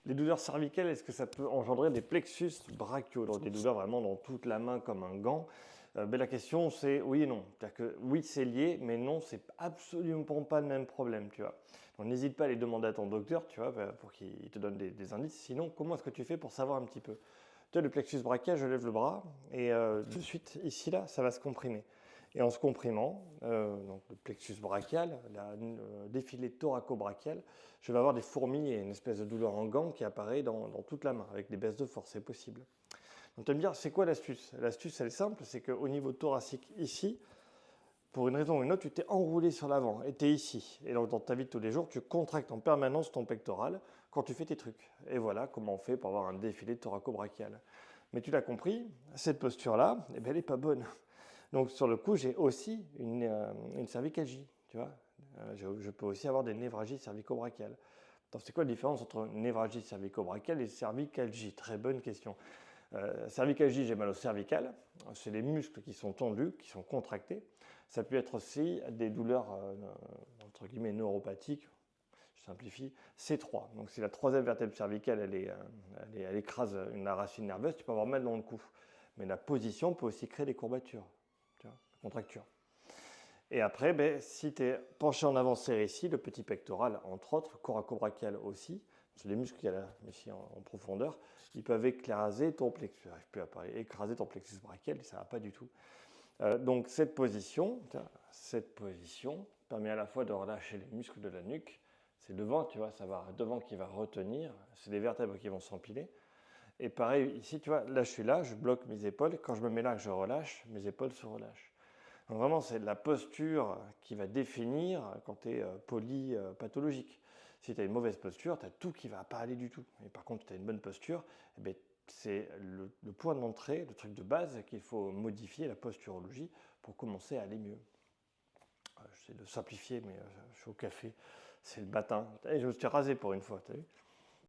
Les douleurs cervicales, est-ce que ça peut engendrer des plexus brachiaux, donc des douleurs vraiment dans toute la main comme un gant? La question c'est oui et non. C'est-à-dire que oui, c'est lié, mais non, c'est absolument pas le même problème, tu vois. Donc n'hésite pas à les demander à ton docteur, tu vois, pour qu'il te donne des indices. Sinon, comment est-ce que tu fais pour savoir un petit peu? Tu vois, le plexus brachial, je lève le bras et de suite, ici, là, ça va se comprimer. Et en se comprimant, donc le plexus brachial, le défilé thoraco-brachial, je vais avoir des fourmis et une espèce de douleur en gant qui apparaît dans toute la main, avec des baisses de force, c'est possible. Donc tu vas me dire, c'est quoi l'astuce? L'astuce, elle est simple, c'est qu'au niveau thoracique, ici, pour une raison ou une autre, tu t'es enroulé sur l'avant et tu es ici. Et donc dans ta vie de tous les jours, tu contractes en permanence ton pectoral quand tu fais tes trucs. Et voilà comment on fait pour avoir un défilé thoraco-brachial. Mais tu l'as compris, cette posture-là, eh bien, elle n'est pas bonne. Donc sur le coup, j'ai aussi une cervicalgie, tu vois. Je peux aussi avoir des névralgies cervico-brachiales. Donc c'est quoi la différence entre névralgie cervico-brachiale et cervicalgie? Très bonne question. Cervicalgie, j'ai mal au cervical. C'est les muscles qui sont tendus, qui sont contractés. Ça peut être aussi des douleurs entre guillemets neuropathiques. Je simplifie. C3. Donc si la troisième vertèbre cervicale elle écrase la racine nerveuse, tu peux avoir mal dans le cou. Mais la position peut aussi créer des courbatures, tu vois, contractures. Et après, si tu es penché en avant serré ici, le petit pectoral, entre autres, coracobrachial aussi, c'est les muscles qu'il y a là, ici en profondeur, ils peuvent écraser ton plexus, j'arrive plus à parler, écraser ton plexus brachial, et ça ne va pas du tout. Donc cette position permet à la fois de relâcher les muscles de la nuque, c'est devant, tu vois, ça va devant qui va retenir, c'est les vertèbres qui vont s'empiler. Et pareil, ici, tu vois, là je suis là, je bloque mes épaules, quand je me mets là, que je relâche, mes épaules se relâchent. Donc vraiment, c'est la posture qui va définir quand tu es polypathologique. Si tu as une mauvaise posture, tu as tout qui ne va pas aller du tout. Et par contre, si tu as une bonne posture, eh bien, c'est le point d'entrée, le truc de base qu'il faut modifier, la posturologie, pour commencer à aller mieux. J'essaie de simplifier, mais je suis au café, c'est le matin. Et je me suis rasé pour une fois, tu as vu?